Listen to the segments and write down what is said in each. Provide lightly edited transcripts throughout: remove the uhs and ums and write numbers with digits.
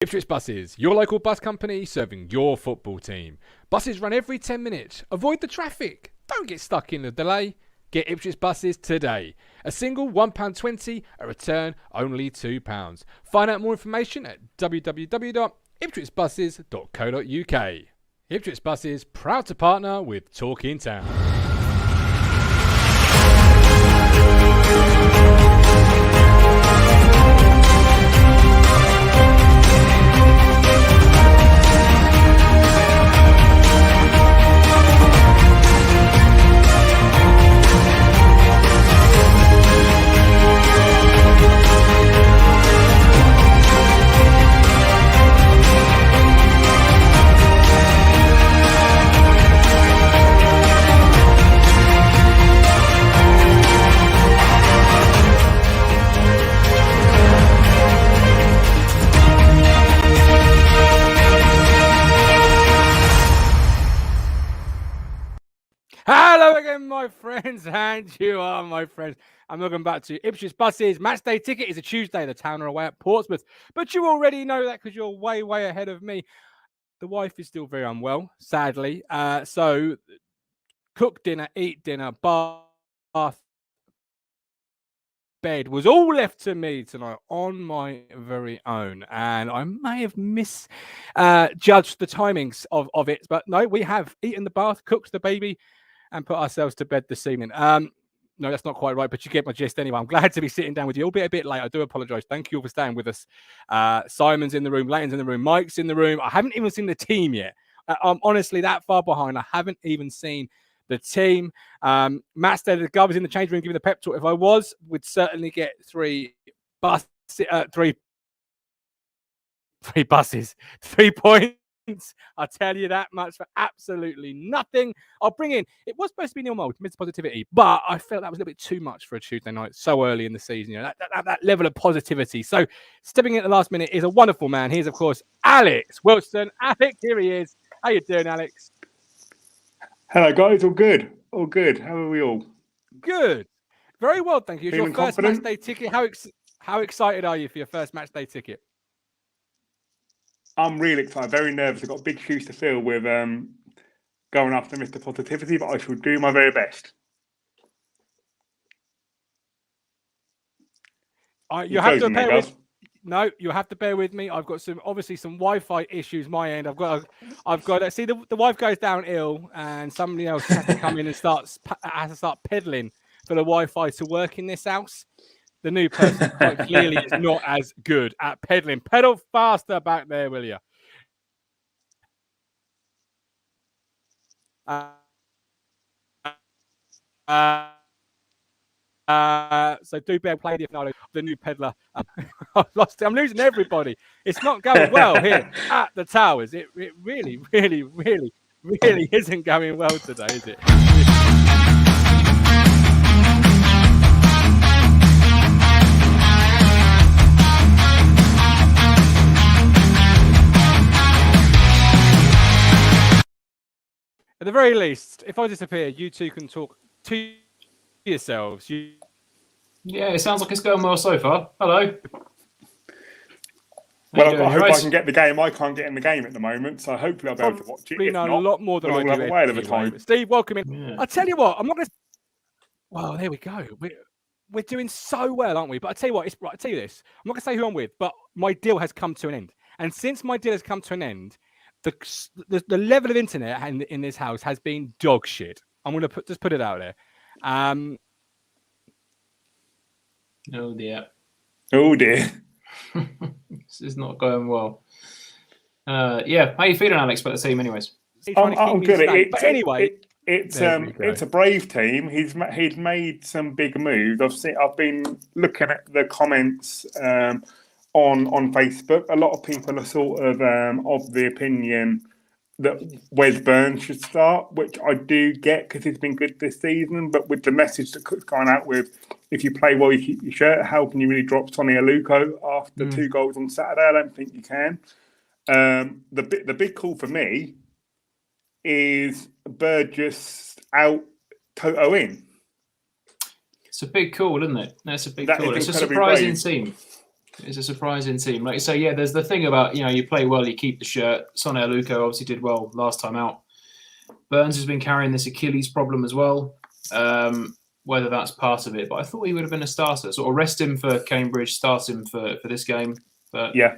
Ipswich Buses, your local bus company serving your football team. Buses run every 10 minutes. Avoid the traffic. Don't get stuck in the delay. Get Ipswich Buses today. A single £1.20, a return only £2. Find out more information at www.ipswichbuses.co.uk. Ipswich Buses, proud to partner with Talking Town. Hello again, my friends, and you are my friends. I'm welcome back to Ipswich Buses. Matchday ticket is a Tuesday. The Town are away at Portsmouth, but you already know that because you're way, way ahead of me. The wife is still very unwell, sadly. So cook dinner, eat dinner, bath, bed was all left to me tonight on my very own, and I may have misjudged the timings of it, but no, we have eaten the bath, cooked the baby, and put ourselves to bed this evening. No, that's not quite right, but you get my gist anyway. I'm glad to be sitting down with you, albeit a bit late. I do apologise. Thank you all for staying with us. Simon's in the room, Leighton's in the room, Mike's in the room. I haven't even seen the team yet. I'm honestly that far behind. I haven't even seen the team. Matchday, the Guv is in the change room giving the pep talk. If I was, we'd certainly get three buses, 3 points. I'll tell you that much for absolutely nothing. I'll bring in, it was supposed to be Neil Mowles, Mr Positivity, but I felt that was a little bit too much for a Tuesday night so early in the season. You know, that level of positivity. So stepping in at the last minute is a wonderful man. He's, of course, Alex Wilson. Alex, here he is. How you doing, Alex? Hello, guys. All good. All good. How are we all? Good. Very well, thank you. It's Feeling your first confident? Matchday ticket. How excited are you for your first Matchday ticket? I'm really excited. Very nervous. I've got big shoes to fill with going after Mr. Positivity, but I shall do my very best. You have to bear with. No, you have to bear with me. I've got some Wi-Fi issues. My end. I've got to see the wife goes down ill, and somebody else has to come in and start peddling for the Wi-Fi to work in this house. The new person quite clearly is not as good at peddling. Pedal faster back there, will you? So do bear play the new peddler. I've lost it. I'm losing everybody. It's not going well here at the Towers. It really, really, really, really isn't going well today, is it? At the very least, if I disappear, you two can talk to yourselves. Yeah, it sounds like it's going well so far. Hello. Well, I hope I can get the game. I can't get in the game at the moment, so hopefully I'll be able to watch it. If not, a lot more than I do. Have a whale of a time. Steve, welcome in. Yeah. I'll tell you what, I'm not going to... Well, there we go. We're doing so well, aren't we? But I'll tell you what, I'll tell you this. I'm not going to say who I'm with, but my deal has come to an end. And since my deal has come to an end, the level of internet in this house has been dog shit. I'm going to just put it out there. Oh dear. Oh dear. This is not going well. Yeah, how are you feeling, Alex, about the team anyways? I'm good. But anyway, it's a brave team. He's made some big moves. I've been looking at the comments on Facebook. A lot of people are sort of the opinion that Wes Burns should start, which I do get because he's been good this season. But with the message that Cook's gone out with, if you play well, you keep your shirt. How can you really drop Sonny Aluko after 2 goals on Saturday? I don't think you can. The big call for me is Burgess out, Toto in. It's a big call, isn't it? That's a big call. It's a surprising team. It's a surprising team. Like you say, yeah, there's the thing about, you play well, you keep the shirt. Sonny Aluko obviously did well last time out. Burns has been carrying this Achilles problem as well, whether that's part of it. But I thought he would have been a starter. Sort of rest him for Cambridge, start him for this game. But yeah,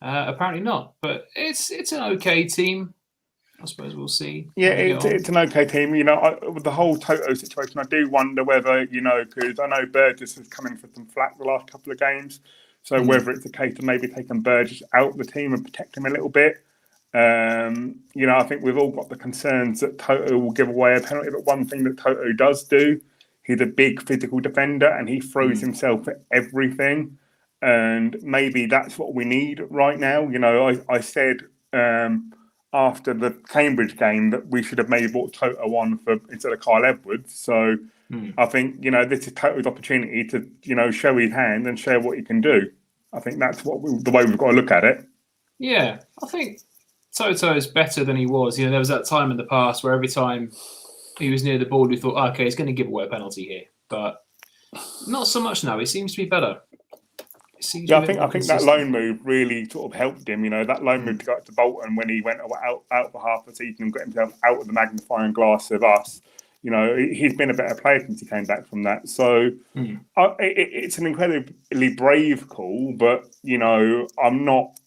apparently not. But it's an okay team. I suppose we'll see. Yeah, it's an okay team. With the whole Toto situation, I do wonder whether, because I know Burgess has come in for some flack the last couple of games. So whether it's a case of maybe taking Burgess out of the team and protect him a little bit. I think we've all got the concerns that Toto will give away a penalty. But one thing that Toto does do, he's a big physical defender and he throws himself at everything. And maybe that's what we need right now. I said... after the Cambridge game that we should have maybe brought Toto on instead of Kyle Edwards. So I think, this is Toto's opportunity to, show his hand and show what he can do. I think that's the way we've got to look at it. Yeah, I think Toto is better than he was. There was that time in the past where every time he was near the ball, we thought, okay, he's going to give away a penalty here. But not so much now. He seems to be better. Yeah, I think that loan move really sort of helped him. That loan move to go to Bolton when he went out for half the season and got himself out of the magnifying glass of us. He's been a better player since he came back from that. So it's an incredibly brave call, but I'm not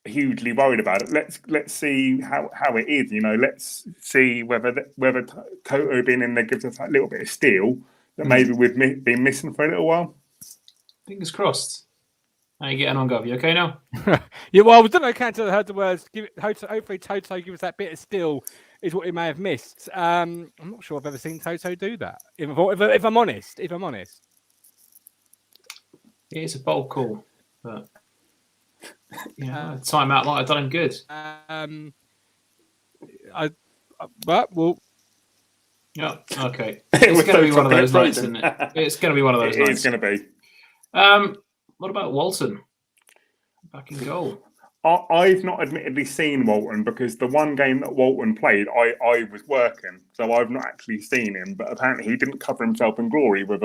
hugely worried about it. Let's see how it is. Let's see whether Toto being in there gives us that little bit of steel that maybe we've been missing for a little while. Fingers crossed. How you getting on, Guv? You okay now? Yeah, well, I was done okay until I heard the words. Hopefully, Toto gives us that bit of steel, is what he may have missed. I'm not sure I've ever seen Toto do that. If I'm honest. It's a bold call, but time out might have done him good. Yeah. Okay. It's going to be one of those nights, isn't it? It's going to be one of those nights. It's going to be. What about Walton? Back in goal. I've not admittedly seen Walton because the one game that Walton played, I was working, so I've not actually seen him. But apparently, he didn't cover himself in glory with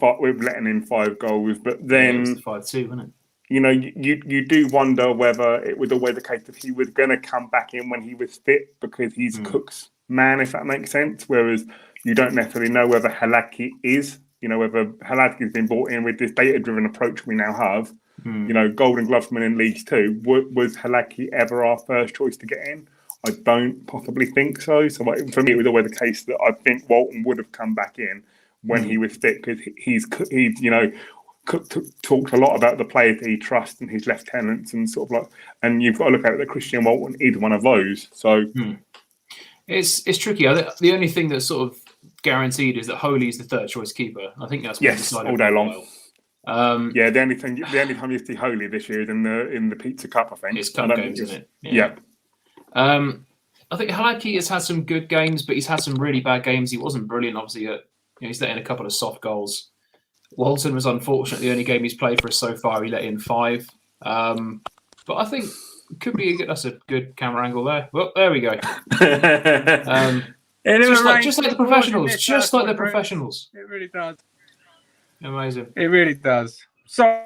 letting in 5 goals. But then, it was 5-2, wasn't it? You do wonder whether it was always the case that he was going to come back in when he was fit because he's Cook's man, if that makes sense. Whereas you don't necessarily know whether Halaki is. Whether Haladi's been brought in with this data-driven approach we now have. Golden Glovesman in League 2. Was Halaki ever our first choice to get in? I don't possibly think so. So for me, it was always the case that I think Walton would have come back in when he was fit because he's Cook talked a lot about the players that he trusts and his lieutenants and and you've got to look at it that Christian Walton is one of those. So it's tricky. I think the only thing that's sort of guaranteed is that Holy is the third choice keeper. I think that's decided all day long. The only time you see Holy this year is in the Pizza Cup. I think it's cup games, isn't it? Yeah. I think Halaki has had some good games, but he's had some really bad games. He wasn't brilliant, obviously. He's let in a couple of soft goals. Walton was unfortunately the only game he's played for us so far. He let in 5. But I think it could be that's a good camera angle there. Well, there we go. Just like the professionals. Just like the professionals. It really does. Amazing. It really does. So,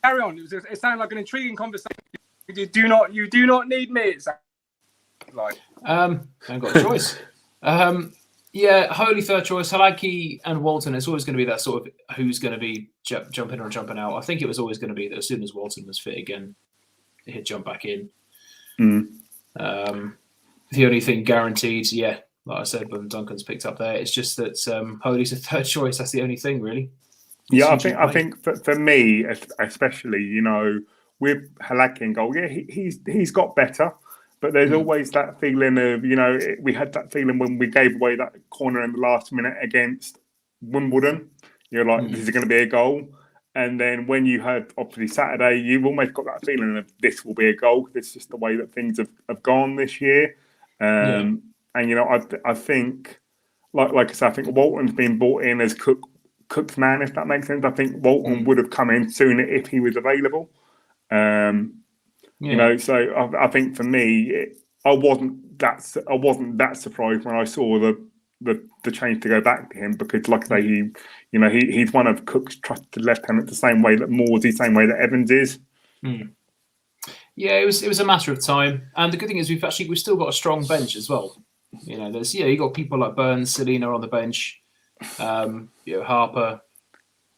carry on. It sounded like an intriguing conversation. You do not need me. It sounds like. Haven't got a choice. Holy third choice. Halaki and Walton. It's always going to be that sort of who's going to be jumping or jumping out. I think it was always going to be that as soon as Walton was fit again, he'd jump back in. The only thing guaranteed, like I said, when Duncan's picked up there, it's just that Holy's a third choice. That's the only thing, really. Yeah, I think for me, especially, with Halaki in goal, he's got better, but there's always that feeling of, we had that feeling when we gave away that corner in the last minute against Wimbledon. You're like, this is going to be a goal. And then when you had, obviously, Saturday, you've almost got that feeling of this will be a goal. It's just the way that things have gone this year. And, I think, like I said, I think Walton's been brought in as Cook's man, if that makes sense. I think Walton would have come in sooner if he was available. So I think for me, I wasn't that surprised when I saw the the change to go back to him because, like I say, he's one of Cook's trusted left-handers the same way that Moore's the same way that Evans is. Yeah, it was a matter of time, and the good thing is we've still got a strong bench as well. There's you got people like Burns, Selena on the bench, Harper.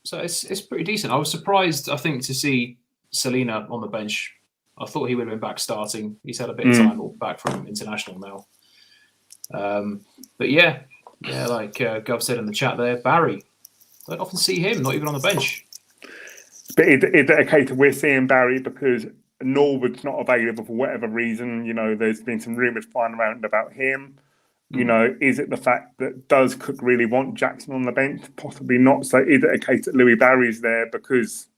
So it's pretty decent. I was surprised, I think, to see Selena on the bench. I thought he would have been back starting. He's had a bit of time back from international now. But yeah, like Guv said in the chat there, Barry. Don't often see him, not even on the bench. But is it a case of we're seeing Barry because Norwood's not available for whatever reason? There's been some rumours flying around about him. Is it the fact that does Cook really want Jackson on the bench? Possibly not. So is it a case that Louis Barry's there because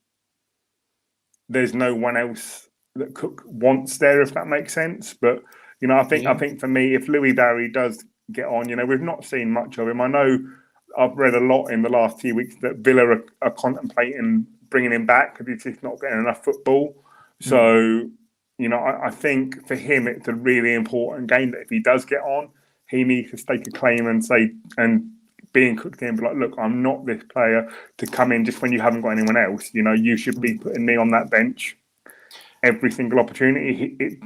there's no one else that Cook wants there, if that makes sense? But I think for me, if Louis Barry does get on, we've not seen much of him. I know I've read a lot in the last few weeks that Villa are contemplating bringing him back because he's just not getting enough football. So, I think for him, it's a really important game that if he does get on, he needs to stake a claim and say, and being Cooked in, be like, look, I'm not this player to come in just when you haven't got anyone else. You should be putting me on that bench every single opportunity.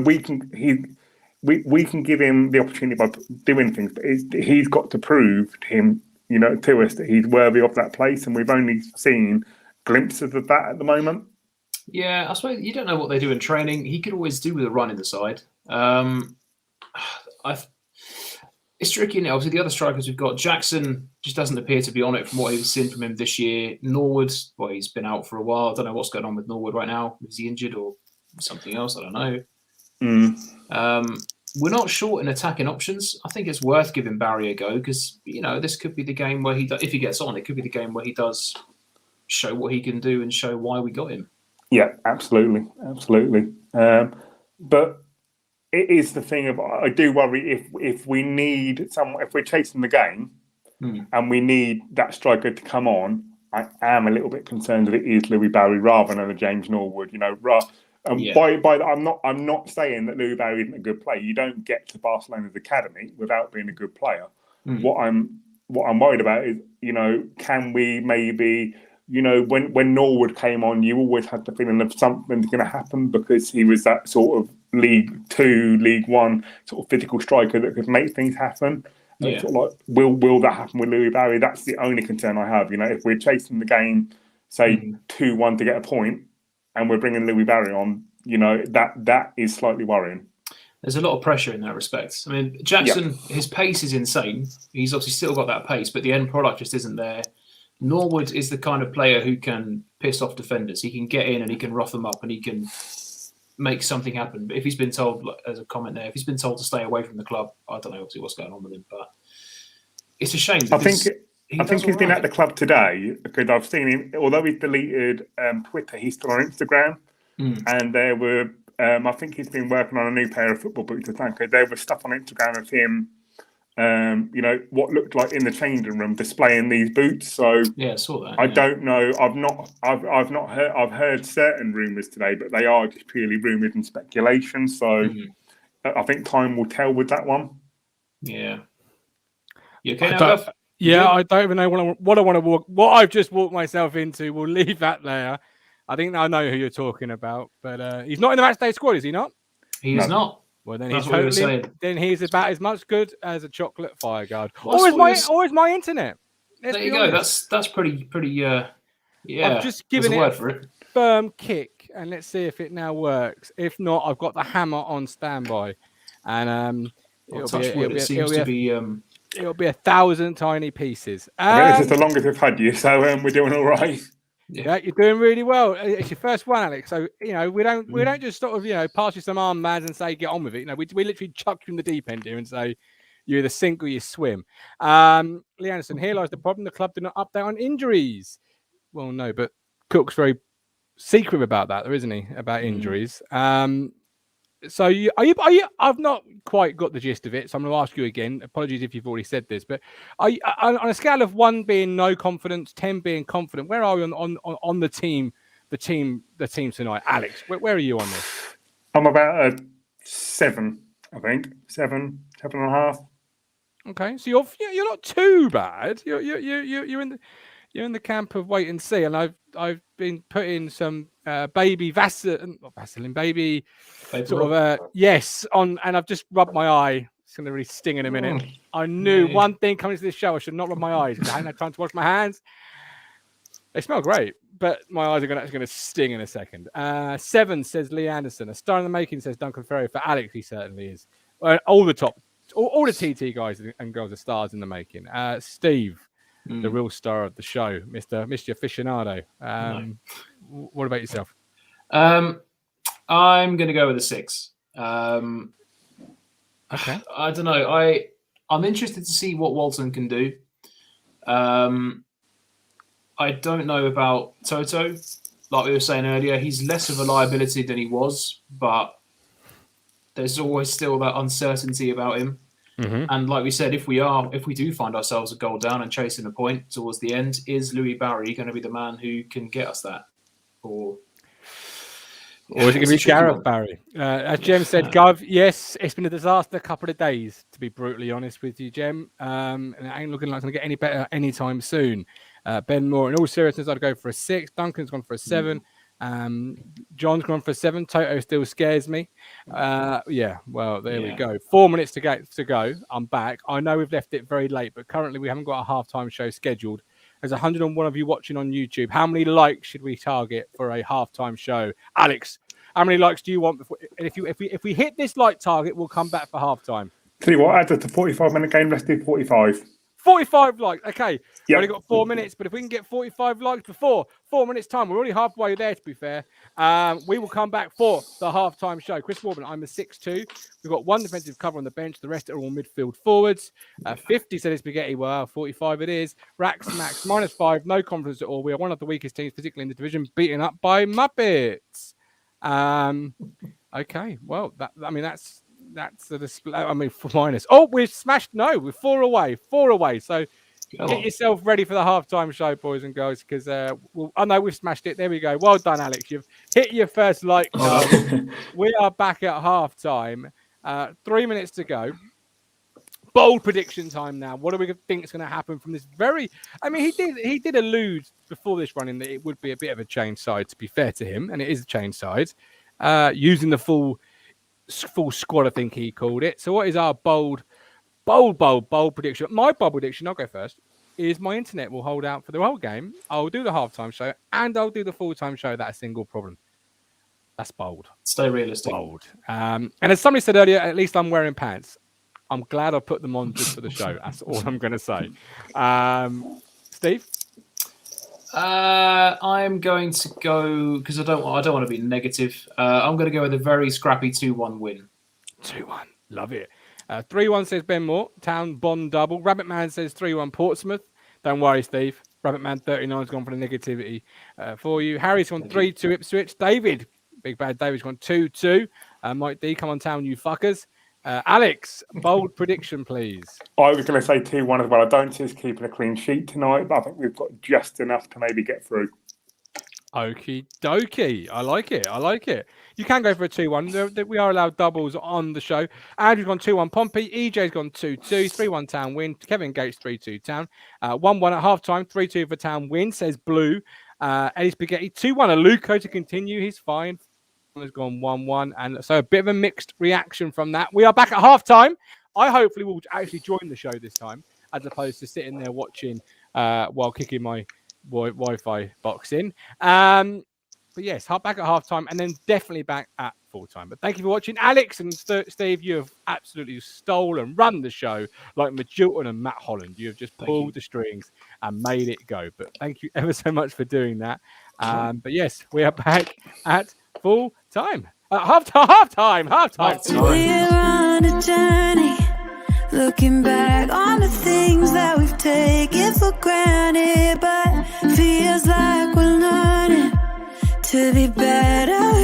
We can give him the opportunity by doing things, but he's got to prove to us that he's worthy of that place, and we've only seen glimpses of that at the moment. Yeah, I suppose you don't know what they do in training. He could always do with a run in the side. It's tricky, isn't it? Obviously, the other strikers we've got, Jackson just doesn't appear to be on it from what we've seen from him this year. Norwood, he's been out for a while. I don't know what's going on with Norwood right now. Is he injured or something else? I don't know. We're not short in attacking options. I think it's worth giving Barry a go because, this could be the game where if he gets on, it could be the game where he does show what he can do and show why we got him. Yeah, absolutely. But it is the thing of I do worry if we need someone, if we're chasing the game and we need that striker to come on, I am a little bit concerned that it is Louis Barry rather than a James Norwood. By that, I'm not saying that Louis Barry isn't a good player. You don't get to Barcelona's academy without being a good player. What I'm worried about is, can we maybe, when Norwood came on, you always had the feeling of something's going to happen because he was that sort of League 2, League 1 sort of physical striker that could make things happen. Sort of like, will that happen with Louis Barry? That's the only concern I have. If we're chasing the game, say 2-1 to get a point, and we're bringing Louis Barry on, that is slightly worrying. There's a lot of pressure in that respect. I mean, Jackson, his pace is insane. He's obviously still got that pace, but the end product just isn't there. Norwood is the kind of player who can piss off defenders. He can get in and he can rough them up and he can make something happen. But if he's been told, as a comment there, if he's been told to stay away from the club, I don't know obviously what's going on with him, but it's a shame. I think he's been at the club today because I've seen him, although he's deleted Twitter, he's still on Instagram. And there were, I think he's been working on a new pair of football boots. There was stuff on Instagram of him, what looked like in the changing room displaying these boots. So yeah, I saw that. I don't know. I've heard certain rumours today, but they are just purely rumours and speculation. So I think time will tell with that one. Yeah. You okay now, Guv? Yeah, I don't even know what I want to walk. What I've just walked myself into. We'll leave that there. I think I know who you're talking about, but he's not in the Matchday squad, is he not? He is not. Well, then he's about as much good as a chocolate fire guard. Or is my internet? There you go. That's pretty. Yeah. I've just given it a firm kick, and let's see if it now works. If not, I've got the hammer on standby, and it'll be 1,000 tiny pieces. This is the longest we've had you, so we're doing all right. Yeah, you're doing really well. It's your first one, Alex. So we don't just sort of pass you some armbands and say get on with it. We literally chuck you in the deep end here and say you either sink or you swim. Lee Anderson, here lies the problem. The club did not update on injuries. Well, no, but Cook's very secretive about that, isn't he? About injuries. So are you? I've not quite got the gist of it, so I'm going to ask you again. Apologies if you've already said this, but are you, on a scale of 1 being no confidence, 10 being confident, where are we on the team tonight, Alex? Where are you on this? I'm about a 7, I think 7.5. Okay, so you're not too bad. You're in the camp of wait and see, and I've been putting some baby Vaseline baby sort of yes on, and I've just rubbed my eye. It's going to really sting in a minute. I knew one thing coming to this show: I should not rub my eyes because I hadn't had time to wash my hands. They smell great, but my eyes are actually going to sting in a second. 7 says Lee Anderson. A star in the making says Duncan Ferry. For Alex, he certainly is. All the TT guys and girls are stars in the making. Steve, the real star of the show, Mr. Aficionado. What about yourself? I'm going to go with a 6. Okay. I don't know. I'm interested to see what Walton can do. I don't know about Toto. Like we were saying earlier, he's less of a liability than he was, but there's always still that uncertainty about him. Mm-hmm. And like we said, if we do find ourselves a goal down and chasing a point towards the end, is Louis Barry going to be the man who can get us that? Or is it going to be Gareth Barry? As Jem said, Guv, yes, it's been a disaster couple of days, to be brutally honest with you, Jem. And it ain't looking like it's going to get any better anytime soon. Ben Moore, in all seriousness, I'd go for a 6. Duncan's gone for a 7. John's gone for a 7. Toto still scares me. Yeah, well, there we go. 4 minutes to go. I'm back. I know we've left it very late, but currently we haven't got a halftime show scheduled. There's 101 of you watching on YouTube. How many likes should we target for a halftime show? Alex, how many likes do you want? If we hit this like target, we'll come back for halftime. Tell you what, add it to 45-minute game. Let's do 45. 45 likes. Okay. Yep. We've only got 4 minutes, but if we can get 45 likes before 4 minutes time, we're already halfway there, to be fair. We will come back for the halftime show. Chris Warburton, I'm a 6'2". We've got one defensive cover on the bench. The rest are all midfield forwards. 50 said it's spaghetti. Well, 45 it is. Rax Max, -5. No confidence at all. We are one of the weakest teams, particularly in the division, beaten up by Muppets. Okay. Well, that's the display. I mean, minus. Oh, we've smashed. No, we're 4 away. 4 away. So get yourself ready for the halftime show, boys and girls, because I know we've smashed it. There we go. Well done, Alex. You've hit your first like. We are back at halftime. 3 minutes to go. Bold prediction time now. What do we think is going to happen from this very? I mean, he did allude before this running that it would be a bit of a change side. To be fair to him, and it is a change side, using the full squad, I think he called it. So what is our bold prediction? My bold prediction, I'll go first, is my internet will hold out for the whole game. I'll do the halftime show and I'll do the full-time show without a single problem. That's bold. Stay realistic. Bold. And as somebody said earlier, at least I'm wearing pants. I'm glad I put them on just for the show. That's all I'm going to say. Steve? I'm going to go, because I don't want to be negative. I'm going to go with a very scrappy 2-1 win. 2-1. Love it. 3-1 says Ben Moore. Town Bond double. Rabbit Man says 3-1 Portsmouth. Don't worry, Steve. Rabbit Man 39 has gone for the negativity for you. Harry's gone 3-2 Ipswich. David, Big Bad David's gone 2-2. Mike D, come on town, you fuckers. Alex, bold prediction, please. I was going to say 2-1 as well. I don't see us keeping a clean sheet tonight, but I think we've got just enough to maybe get through. Okie dokie. I like it. You can go for a 2-1. We are allowed doubles on the show. Andrew's gone 2-1 Pompey. EJ's gone 2-2. 3-1 Town win. Kevin Gates 3-2 Town. 1-1 at halftime. 3-2 for Town win, says Blue. Eddie Spaghetti 2-1. Aluko to continue. He's fine. Has gone 1-1, and so a bit of a mixed reaction from that. We are back at halftime. I hopefully will actually join the show this time, as opposed to sitting there watching while kicking my Wi-Fi box in. But yes, back at halftime, and then definitely back at full time. But thank you for watching, Alex and Steve. You have absolutely stolen, run the show like Majilton and Matt Holland. You have just pulled the strings and made it go. But thank you ever so much for doing that. But yes, we are back at full time. Halftime. We're on a journey, looking back on the things that we've taken for granted, but feels like we're learning to be better